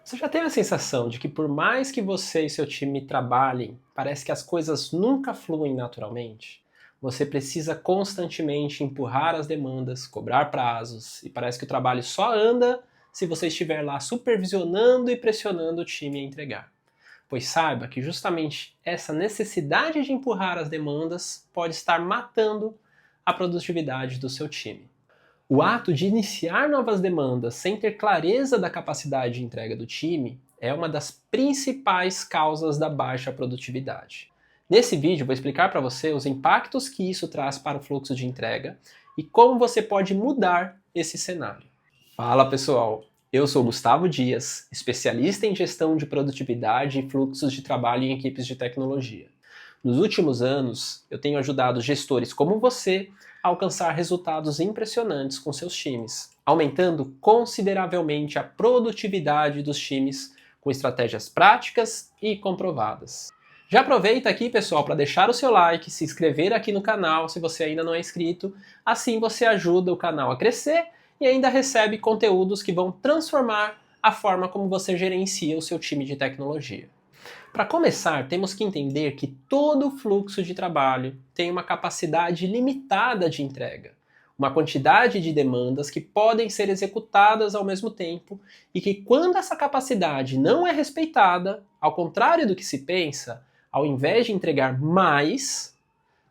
Você já teve a sensação de que por mais que você e seu time trabalhem, parece que as coisas nunca fluem naturalmente? Você precisa constantemente empurrar as demandas, cobrar prazos, e parece que o trabalho só anda se você estiver lá supervisionando e pressionando o time a entregar. Pois saiba que justamente essa necessidade de empurrar as demandas pode estar matando a produtividade do seu time. O ato de iniciar novas demandas sem ter clareza da capacidade de entrega do time é uma das principais causas da baixa produtividade. Nesse vídeo, vou explicar para você os impactos que isso traz para o fluxo de entrega e como você pode mudar esse cenário. Fala pessoal, eu sou Gustavo Dias, especialista em gestão de produtividade e fluxos de trabalho em equipes de tecnologia. Nos últimos anos, eu tenho ajudado gestores como você a alcançar resultados impressionantes com seus times, aumentando consideravelmente a produtividade dos times com estratégias práticas e comprovadas. Já aproveita aqui, pessoal, para deixar o seu like, se inscrever aqui no canal se você ainda não é inscrito, assim você ajuda o canal a crescer e ainda recebe conteúdos que vão transformar a forma como você gerencia o seu time de tecnologia. Para começar, temos que entender que todo fluxo de trabalho tem uma capacidade limitada de entrega, uma quantidade de demandas que podem ser executadas ao mesmo tempo e que, quando essa capacidade não é respeitada, ao contrário do que se pensa, ao invés de entregar mais,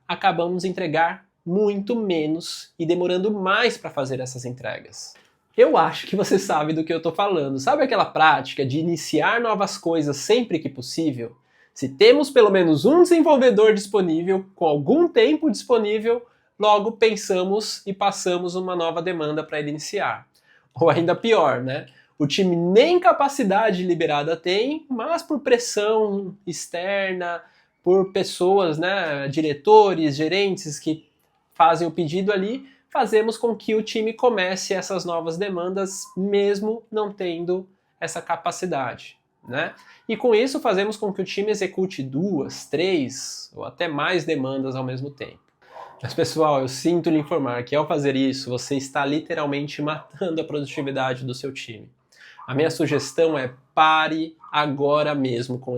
acabamos de entregar muito menos e demorando mais para fazer essas entregas. Eu acho que você sabe do que eu estou falando. Sabe aquela prática de iniciar novas coisas sempre que possível? Se temos pelo menos um desenvolvedor disponível, com algum tempo disponível, logo pensamos e passamos uma nova demanda para ele iniciar. Ou ainda pior, né? O time nem capacidade liberada tem, mas por pressão externa, por pessoas, né, diretores, gerentes que fazem o pedido ali, fazemos com que o time comece essas novas demandas mesmo não tendo essa capacidade, né? E com isso fazemos com que o time execute 2, 3 ou até mais demandas ao mesmo tempo. Mas pessoal, eu sinto lhe informar que ao fazer isso, você está literalmente matando a produtividade do seu time. A minha sugestão é pare agora mesmo com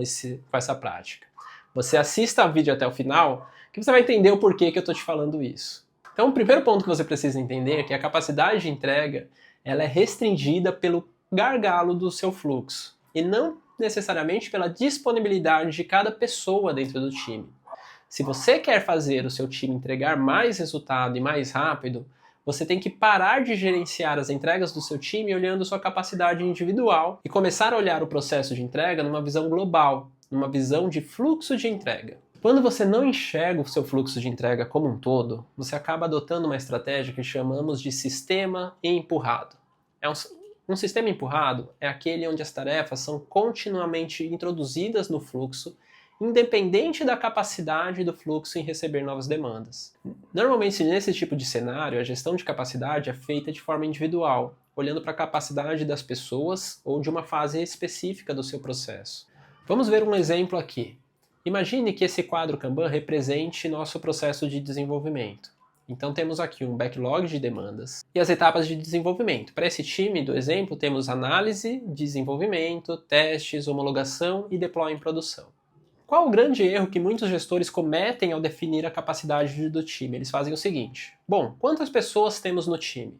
essa prática. Você assista ao vídeo até o final, que você vai entender o porquê que eu estou te falando isso. Então, o primeiro ponto que você precisa entender é que a capacidade de entrega ela é restringida pelo gargalo do seu fluxo e não necessariamente pela disponibilidade de cada pessoa dentro do time. Se você quer fazer o seu time entregar mais resultado e mais rápido, você tem que parar de gerenciar as entregas do seu time olhando sua capacidade individual e começar a olhar o processo de entrega numa visão global, numa visão de fluxo de entrega. Quando você não enxerga o seu fluxo de entrega como um todo, você acaba adotando uma estratégia que chamamos de sistema empurrado. Um sistema empurrado é aquele onde as tarefas são continuamente introduzidas no fluxo, independente da capacidade do fluxo em receber novas demandas. Normalmente, nesse tipo de cenário, a gestão de capacidade é feita de forma individual, olhando para a capacidade das pessoas ou de uma fase específica do seu processo. Vamos ver um exemplo aqui. Imagine que esse quadro Kanban represente nosso processo de desenvolvimento. Então temos aqui um backlog de demandas e as etapas de desenvolvimento. Para esse time do exemplo, temos análise, desenvolvimento, testes, homologação e deploy em produção. Qual o grande erro que muitos gestores cometem ao definir a capacidade do time? Eles fazem o seguinte: bom, quantas pessoas temos no time?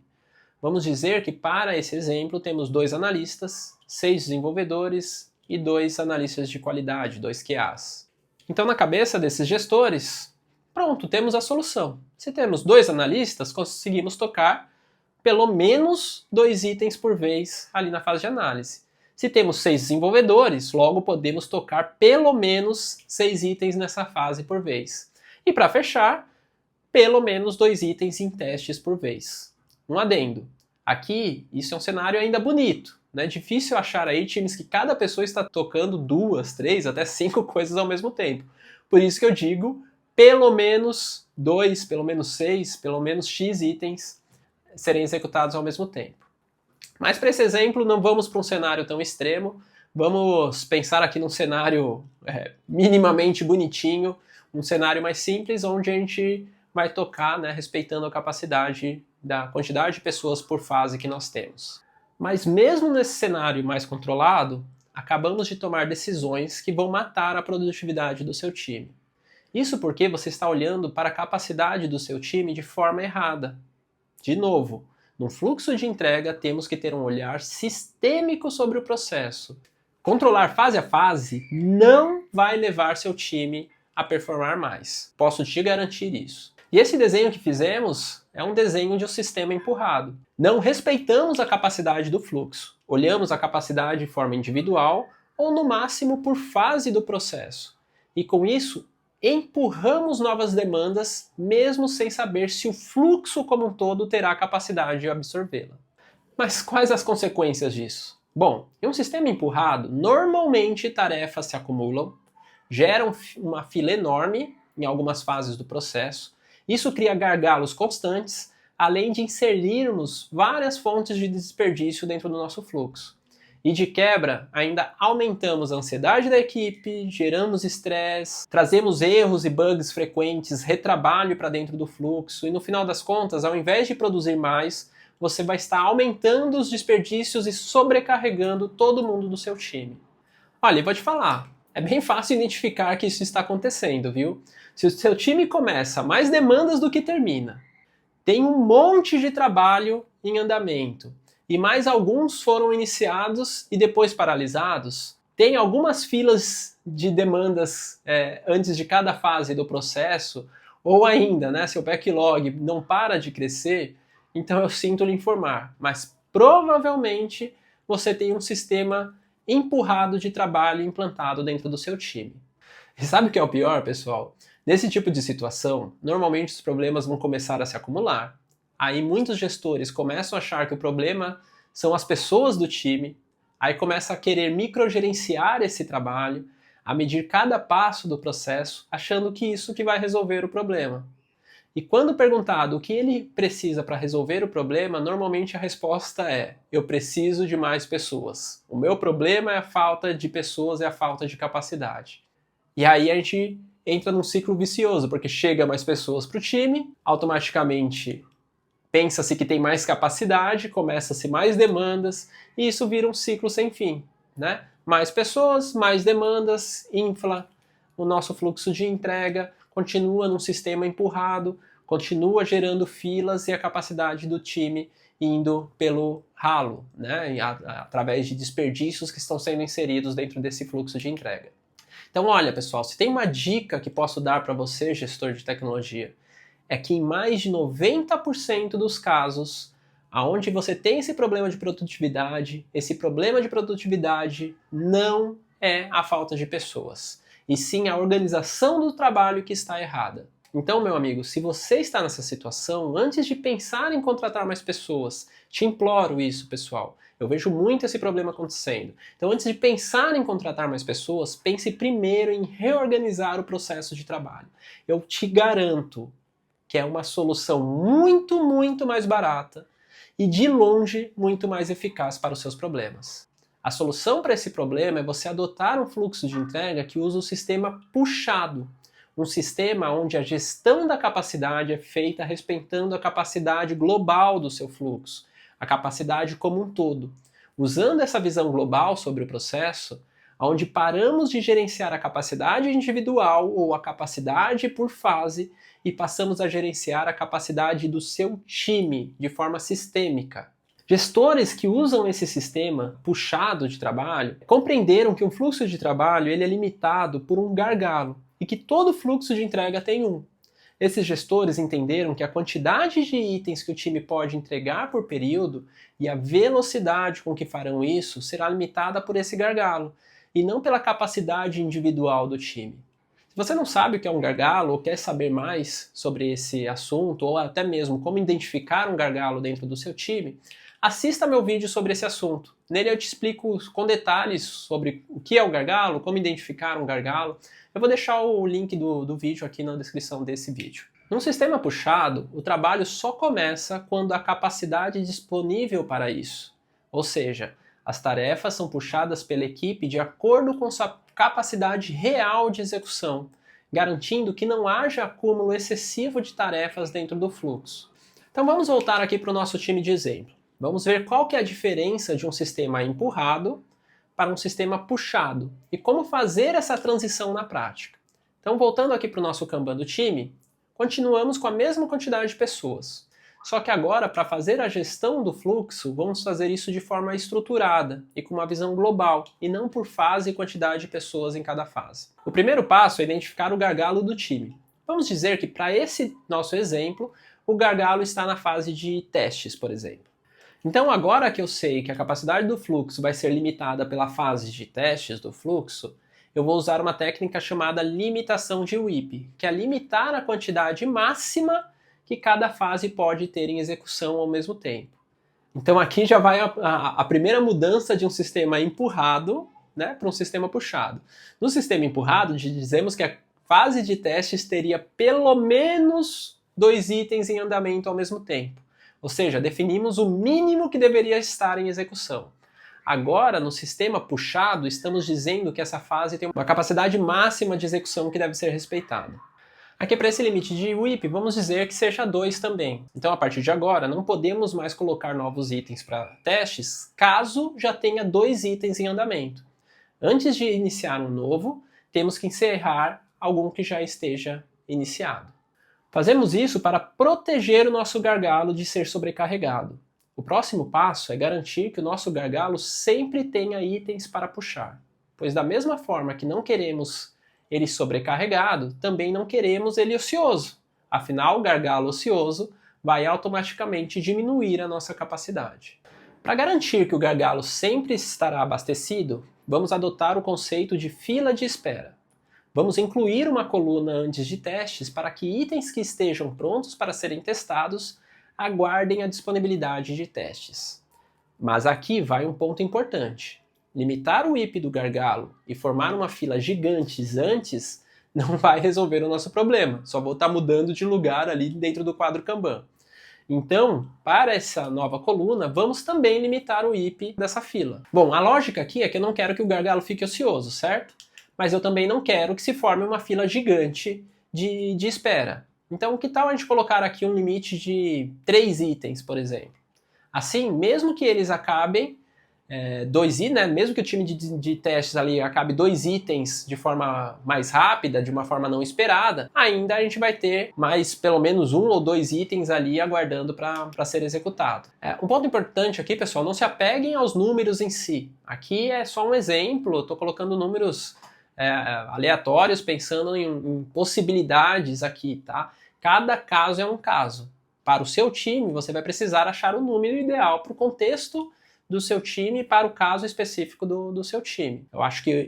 Vamos dizer que para esse exemplo temos 2 analistas, 6 desenvolvedores e 2 analistas de qualidade, 2 QAs. Então, na cabeça desses gestores, pronto, temos a solução. Se temos 2 analistas, conseguimos tocar pelo menos 2 itens por vez ali na fase de análise. Se temos 6 desenvolvedores, logo podemos tocar pelo menos 6 itens nessa fase por vez. E para fechar, pelo menos 2 itens em testes por vez. Um adendo. Aqui, isso é um cenário ainda bonito. É difícil achar aí times que cada pessoa está tocando 2, 3, até 5 coisas ao mesmo tempo. Por isso que eu digo, pelo menos 2, pelo menos 6, pelo menos X itens serem executados ao mesmo tempo. Mas para esse exemplo, não vamos para um cenário tão extremo. Vamos pensar aqui num cenário minimamente bonitinho, um cenário mais simples, onde a gente vai tocar, né, respeitando a capacidade da quantidade de pessoas por fase que nós temos. Mas mesmo nesse cenário mais controlado, acabamos de tomar decisões que vão matar a produtividade do seu time. Isso porque você está olhando para a capacidade do seu time de forma errada. De novo, no fluxo de entrega temos que ter um olhar sistêmico sobre o processo. Controlar fase a fase não vai levar seu time a performar mais. Posso te garantir isso. E esse desenho que fizemos é um desenho de um sistema empurrado. Não respeitamos a capacidade do fluxo. Olhamos a capacidade de forma individual ou no máximo por fase do processo. E com isso, empurramos novas demandas mesmo sem saber se o fluxo como um todo terá capacidade de absorvê-la. Mas quais as consequências disso? Bom, em um sistema empurrado, normalmente tarefas se acumulam, geram uma fila enorme em algumas fases do processo. Isso cria gargalos constantes, além de inserirmos várias fontes de desperdício dentro do nosso fluxo. E de quebra, ainda aumentamos a ansiedade da equipe, geramos estresse, trazemos erros e bugs frequentes, retrabalho para dentro do fluxo e no final das contas, ao invés de produzir mais, você vai estar aumentando os desperdícios e sobrecarregando todo mundo do seu time. Olha, eu vou te falar, é bem fácil identificar que isso está acontecendo, viu? Se o seu time começa mais demandas do que termina, tem um monte de trabalho em andamento, e mais alguns foram iniciados e depois paralisados, tem algumas filas de demandas antes de cada fase do processo, ou ainda, né, seu backlog não para de crescer, então eu sinto lhe informar, mas provavelmente você tem um sistema empurrado de trabalho implantado dentro do seu time. E sabe o que é o pior, pessoal? Nesse tipo de situação, normalmente os problemas vão começar a se acumular. Aí muitos gestores começam a achar que o problema são as pessoas do time, aí começa a querer microgerenciar esse trabalho, a medir cada passo do processo, achando que isso que vai resolver o problema. E quando perguntado o que ele precisa para resolver o problema, normalmente a resposta é: eu preciso de mais pessoas. O meu problema é a falta de pessoas e a falta de capacidade. E aí a gente entra num ciclo vicioso, porque chega mais pessoas para o time, automaticamente pensa-se que tem mais capacidade, começa-se mais demandas, e isso vira um ciclo sem fim, né? Mais pessoas, mais demandas, infla o nosso fluxo de entrega, continua num sistema empurrado, continua gerando filas e a capacidade do time indo pelo ralo, né? Através de desperdícios que estão sendo inseridos dentro desse fluxo de entrega. Então, olha, pessoal, se tem uma dica que posso dar para você, gestor de tecnologia, é que em mais de 90% dos casos, aonde você tem esse problema de produtividade não é a falta de pessoas, e sim a organização do trabalho que está errada. Então, meu amigo, se você está nessa situação, antes de pensar em contratar mais pessoas, te imploro isso, pessoal. Eu vejo muito esse problema acontecendo. Então, antes de pensar em contratar mais pessoas, pense primeiro em reorganizar o processo de trabalho. Eu te garanto que é uma solução muito, muito mais barata e, de longe, muito mais eficaz para os seus problemas. A solução para esse problema é você adotar um fluxo de entrega que usa o sistema puxado, um sistema onde a gestão da capacidade é feita respeitando a capacidade global do seu fluxo, a capacidade como um todo. Usando essa visão global sobre o processo, onde paramos de gerenciar a capacidade individual ou a capacidade por fase e passamos a gerenciar a capacidade do seu time de forma sistêmica. Gestores que usam esse sistema puxado de trabalho compreenderam que um fluxo de trabalho ele é limitado por um gargalo e que todo fluxo de entrega tem um. Esses gestores entenderam que a quantidade de itens que o time pode entregar por período e a velocidade com que farão isso será limitada por esse gargalo e não pela capacidade individual do time. Se você não sabe o que é um gargalo ou quer saber mais sobre esse assunto ou até mesmo como identificar um gargalo dentro do seu time, assista meu vídeo sobre esse assunto. Nele eu te explico com detalhes sobre o que é o gargalo, como identificar um gargalo. Eu vou deixar o link do vídeo aqui na descrição desse vídeo. Num sistema puxado, o trabalho só começa quando há capacidade disponível para isso. Ou seja, as tarefas são puxadas pela equipe de acordo com sua capacidade real de execução, garantindo que não haja acúmulo excessivo de tarefas dentro do fluxo. Então vamos voltar aqui para o nosso time de exemplo. Vamos ver qual que é a diferença de um sistema empurrado para um sistema puxado e como fazer essa transição na prática. Então, voltando aqui para o nosso Kanban do time, continuamos com a mesma quantidade de pessoas. Só que agora, para fazer a gestão do fluxo, vamos fazer isso de forma estruturada e com uma visão global, e não por fase e quantidade de pessoas em cada fase. O primeiro passo é identificar o gargalo do time. Vamos dizer que, para esse nosso exemplo, o gargalo está na fase de testes, por exemplo. Então, agora que eu sei que a capacidade do fluxo vai ser limitada pela fase de testes do fluxo, eu vou usar uma técnica chamada limitação de WIP, que é limitar a quantidade máxima que cada fase pode ter em execução ao mesmo tempo. Então aqui já vai a primeira mudança de um sistema empurrado, né, para um sistema puxado. No sistema empurrado, dizemos que a fase de testes teria pelo menos 2 itens em andamento ao mesmo tempo. Ou seja, definimos o mínimo que deveria estar em execução. Agora, no sistema puxado, estamos dizendo que essa fase tem uma capacidade máxima de execução que deve ser respeitada. Aqui, para esse limite de WIP, vamos dizer que seja 2 também. Então, a partir de agora, não podemos mais colocar novos itens para testes caso já tenha 2 itens em andamento. Antes de iniciar um novo, temos que encerrar algum que já esteja iniciado. Fazemos isso para proteger o nosso gargalo de ser sobrecarregado. O próximo passo é garantir que o nosso gargalo sempre tenha itens para puxar, pois da mesma forma que não queremos ele sobrecarregado, também não queremos ele ocioso. Afinal, o gargalo ocioso vai automaticamente diminuir a nossa capacidade. Para garantir que o gargalo sempre estará abastecido, vamos adotar o conceito de fila de espera. Vamos incluir uma coluna antes de testes para que itens que estejam prontos para serem testados aguardem a disponibilidade de testes. Mas aqui vai um ponto importante. Limitar o WIP do gargalo e formar uma fila gigante antes não vai resolver o nosso problema. Só vou estar mudando de lugar ali dentro do quadro Kanban. Então, para essa nova coluna, vamos também limitar o WIP dessa fila. Bom, a lógica aqui é que eu não quero que o gargalo fique ocioso, certo? Mas eu também não quero que se forme uma fila gigante de espera. Então, que tal a gente colocar aqui um limite de 3 itens, por exemplo? Assim, mesmo que eles acabem 2 itens, né? Mesmo que o time de testes ali acabe 2 itens de forma mais rápida, de uma forma não esperada, ainda a gente vai ter mais pelo menos 1 ou 2 itens ali aguardando para ser executado. Um ponto importante aqui, pessoal, não se apeguem aos números em si. Aqui é só um exemplo, eu estou colocando números aleatórios, pensando em possibilidades aqui, tá? Cada caso é um caso. Para o seu time, você vai precisar achar o número ideal para o contexto do seu time para o caso específico do seu time. Eu acho que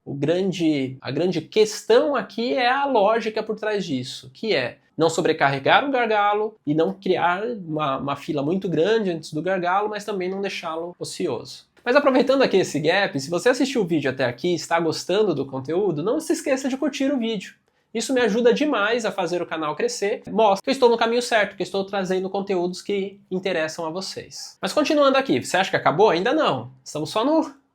a grande questão aqui é a lógica por trás disso, que é não sobrecarregar o gargalo e não criar uma fila muito grande antes do gargalo, mas também não deixá-lo ocioso. Mas aproveitando aqui esse gap, se você assistiu o vídeo até aqui e está gostando do conteúdo, não se esqueça de curtir o vídeo. Isso me ajuda demais a fazer o canal crescer, mostra que eu estou no caminho certo, que eu estou trazendo conteúdos que interessam a vocês. Mas continuando aqui, você acha que acabou? Ainda não. Estamos só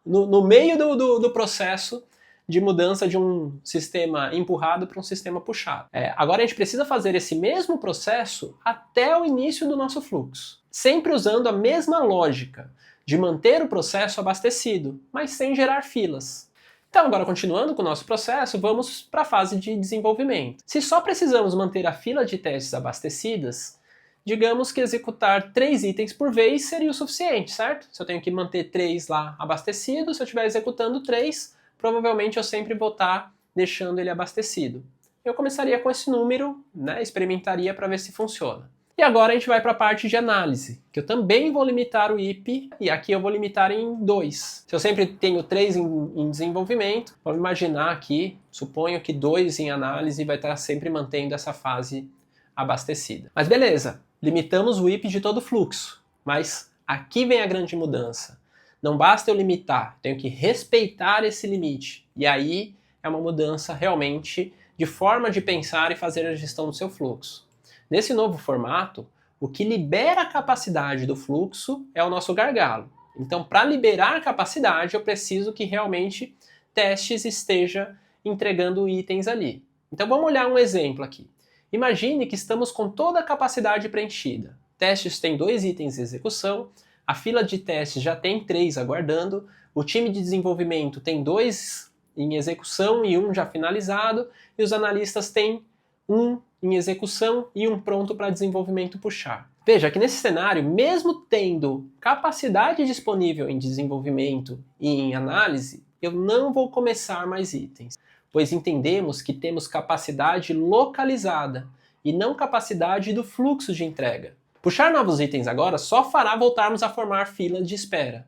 no meio do processo de mudança de um sistema empurrado para um sistema puxado. Agora a gente precisa fazer esse mesmo processo até o início do nosso fluxo, sempre usando a mesma lógica de manter o processo abastecido, mas sem gerar filas. Então, agora continuando com o nosso processo, vamos para a fase de desenvolvimento. Se só precisamos manter a fila de testes abastecidas, digamos que executar 3 itens por vez seria o suficiente, certo? Se eu tenho que manter 3 lá abastecidos, se eu estiver executando 3, provavelmente eu sempre vou estar deixando ele abastecido. Eu começaria com esse número, né, experimentaria para ver se funciona. E agora a gente vai para a parte de análise, que eu também vou limitar o IP, e aqui eu vou limitar em 2. Se eu sempre tenho 3 em desenvolvimento, vamos imaginar aqui, suponho que 2 em análise vai estar sempre mantendo essa fase abastecida. Mas beleza, limitamos o IP de todo o fluxo, mas aqui vem a grande mudança. Não basta eu limitar, tenho que respeitar esse limite. E aí é uma mudança realmente de forma de pensar e fazer a gestão do seu fluxo. Nesse novo formato, o que libera a capacidade do fluxo é o nosso gargalo. Então, para liberar capacidade, eu preciso que realmente testes esteja entregando itens ali. Então, vamos olhar um exemplo aqui. Imagine que estamos com toda a capacidade preenchida. Testes tem 2 itens em execução, a fila de testes já tem 3 aguardando, o time de desenvolvimento tem 2 em execução e 1 já finalizado, e os analistas têm 1 em execução e 1 pronto para desenvolvimento puxar. Veja que nesse cenário, mesmo tendo capacidade disponível em desenvolvimento e em análise, eu não vou começar mais itens, pois entendemos que temos capacidade localizada e não capacidade do fluxo de entrega. Puxar novos itens agora só fará voltarmos a formar fila de espera.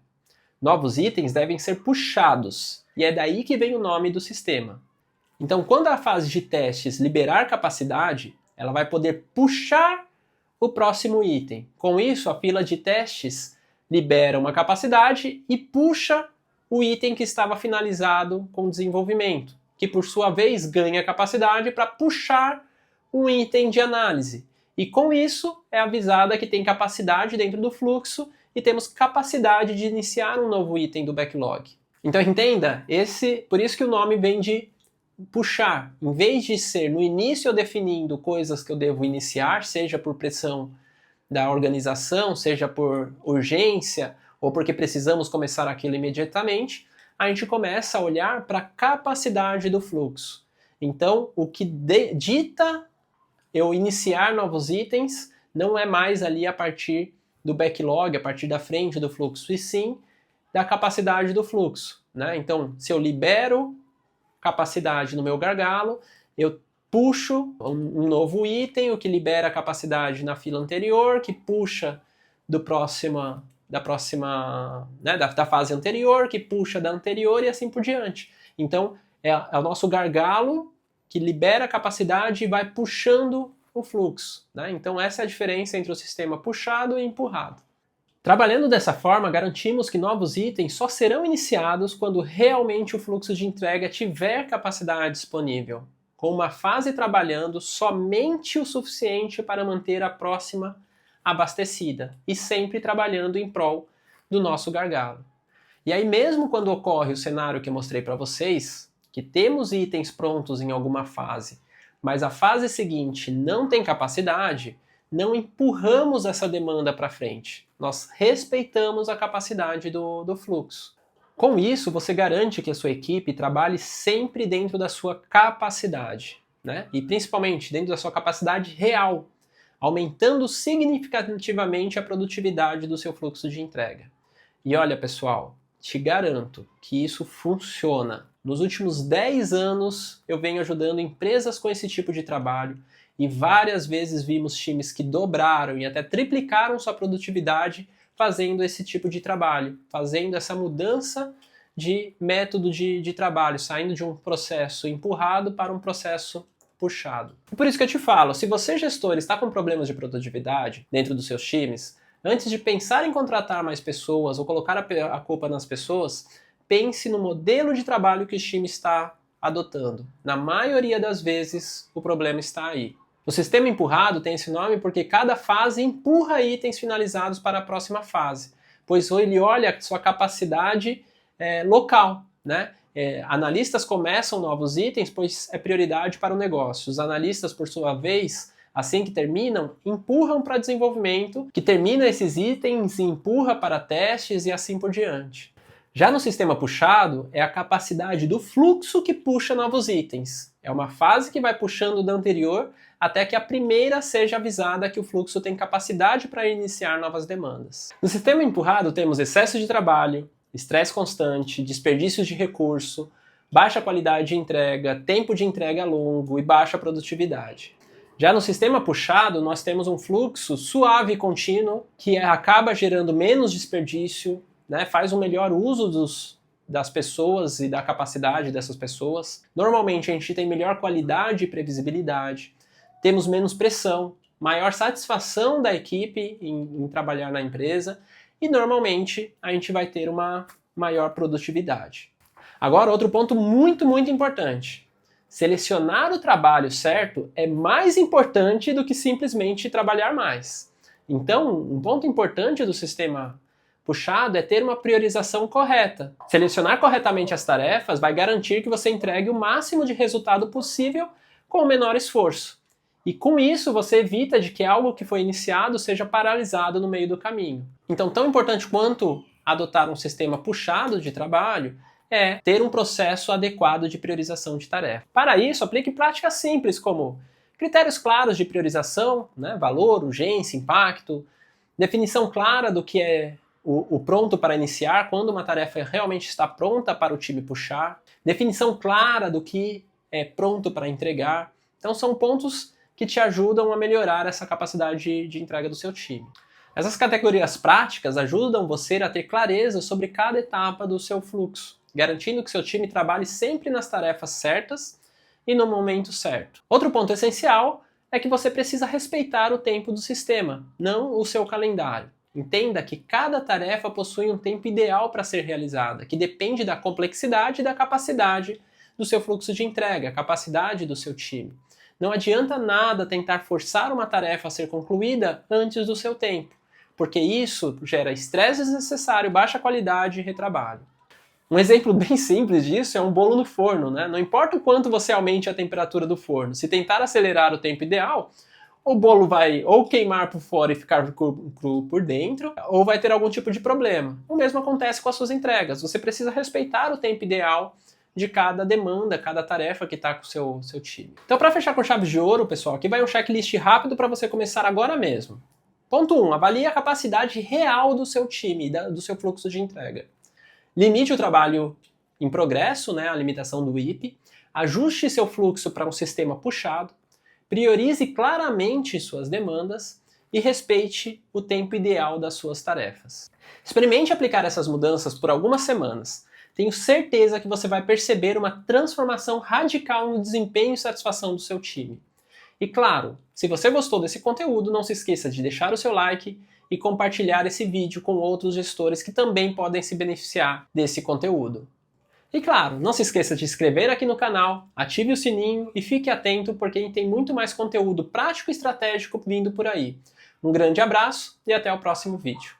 Novos itens devem ser puxados, e é daí que vem o nome do sistema. Então, quando a fase de testes liberar capacidade, ela vai poder puxar o próximo item. Com isso, a fila de testes libera uma capacidade e puxa o item que estava finalizado com desenvolvimento, que por sua vez ganha capacidade para puxar um item de análise. E com isso é avisada que tem capacidade dentro do fluxo e temos capacidade de iniciar um novo item do backlog. Então entenda, por isso que o nome vem de puxar. Em vez de ser no início eu definindo coisas que eu devo iniciar, seja por pressão da organização, seja por urgência ou porque precisamos começar aquilo imediatamente, a gente começa a olhar para a capacidade do fluxo. Então, o que dita eu iniciar novos itens não é mais ali a partir do backlog, a partir da frente do fluxo, e sim da capacidade do fluxo, né? Então, se eu libero capacidade no meu gargalo, eu puxo um novo item, o que libera a capacidade na fila anterior, que puxa da fase anterior, que puxa da anterior e assim por diante. Então, é o nosso gargalo que libera a capacidade e vai puxando o fluxo, né? Então, essa é a diferença entre o sistema puxado e empurrado. Trabalhando dessa forma, garantimos que novos itens só serão iniciados quando realmente o fluxo de entrega tiver capacidade disponível, com uma fase trabalhando somente o suficiente para manter a próxima abastecida e sempre trabalhando em prol do nosso gargalo. E aí mesmo quando ocorre o cenário que eu mostrei para vocês, que temos itens prontos em alguma fase, mas a fase seguinte não tem capacidade, não empurramos essa demanda para frente. Nós respeitamos a capacidade do fluxo. Com isso, você garante que a sua equipe trabalhe sempre dentro da sua capacidade, né? E principalmente dentro da sua capacidade real, aumentando significativamente a produtividade do seu fluxo de entrega. E olha, pessoal, te garanto que isso funciona. Nos últimos 10 anos, eu venho ajudando empresas com esse tipo de trabalho e várias vezes vimos times que dobraram e até triplicaram sua produtividade fazendo esse tipo de trabalho, fazendo essa mudança de método de trabalho, saindo de um processo empurrado para um processo puxado. E por isso que eu te falo, se você, gestor, está com problemas de produtividade dentro dos seus times, antes de pensar em contratar mais pessoas ou colocar a culpa nas pessoas, pense no modelo de trabalho que o time está adotando. Na maioria das vezes, o problema está aí. O sistema empurrado tem esse nome porque cada fase empurra itens finalizados para a próxima fase, pois ele olha a sua capacidade local, né? Analistas começam novos itens, pois é prioridade para o negócio. Os analistas, por sua vez, assim que terminam, empurram para desenvolvimento, que termina esses itens e empurra para testes e assim por diante. Já no sistema puxado, é a capacidade do fluxo que puxa novos itens. É uma fase que vai puxando da anterior até que a primeira seja avisada que o fluxo tem capacidade para iniciar novas demandas. No sistema empurrado temos excesso de trabalho, estresse constante, desperdícios de recurso, baixa qualidade de entrega, tempo de entrega longo e baixa produtividade. Já no sistema puxado, nós temos um fluxo suave e contínuo que acaba gerando menos desperdício, né, faz um melhor uso das pessoas e da capacidade dessas pessoas. Normalmente a gente tem melhor qualidade e previsibilidade, temos menos pressão, maior satisfação da equipe em trabalhar na empresa e normalmente a gente vai ter uma maior produtividade. Agora, outro ponto muito, muito importante. Selecionar o trabalho certo é mais importante do que simplesmente trabalhar mais. Então, um ponto importante do sistema puxado é ter uma priorização correta. Selecionar corretamente as tarefas vai garantir que você entregue o máximo de resultado possível com o menor esforço. E com isso você evita de que algo que foi iniciado seja paralisado no meio do caminho. Então, tão importante quanto adotar um sistema puxado de trabalho é ter um processo adequado de priorização de tarefa. Para isso, aplique práticas simples como critérios claros de priorização, né, valor, urgência, impacto, definição clara do que é o pronto para iniciar, quando uma tarefa realmente está pronta para o time puxar, definição clara do que é pronto para entregar. Então são pontos que te ajudam a melhorar essa capacidade de entrega do seu time. Essas categorias práticas ajudam você a ter clareza sobre cada etapa do seu fluxo, garantindo que seu time trabalhe sempre nas tarefas certas e no momento certo. Outro ponto essencial é que você precisa respeitar o tempo do sistema, não o seu calendário. Entenda que cada tarefa possui um tempo ideal para ser realizada, que depende da complexidade e da capacidade do seu fluxo de entrega, a capacidade do seu time. Não adianta nada tentar forçar uma tarefa a ser concluída antes do seu tempo, porque isso gera estresse desnecessário, baixa qualidade e retrabalho. Um exemplo bem simples disso é um bolo no forno, né? Não importa o quanto você aumente a temperatura do forno, se tentar acelerar o tempo ideal, o bolo vai ou queimar por fora e ficar cru por dentro, ou vai ter algum tipo de problema. O mesmo acontece com as suas entregas. Você precisa respeitar o tempo ideal de cada demanda, cada tarefa que está com o seu time. Então, para fechar com chaves de ouro, pessoal, aqui vai um checklist rápido para você começar agora mesmo. Ponto 1. Avalie a capacidade real do seu time, do seu fluxo de entrega. Limite o trabalho em progresso, né, a limitação do WIP. Ajuste seu fluxo para um sistema puxado. Priorize claramente suas demandas e respeite o tempo ideal das suas tarefas. Experimente aplicar essas mudanças por algumas semanas. Tenho certeza que você vai perceber uma transformação radical no desempenho e satisfação do seu time. E claro, se você gostou desse conteúdo, não se esqueça de deixar o seu like e compartilhar esse vídeo com outros gestores que também podem se beneficiar desse conteúdo. E claro, não se esqueça de se inscrever aqui no canal, ative o sininho e fique atento porque tem muito mais conteúdo prático e estratégico vindo por aí. Um grande abraço e até o próximo vídeo.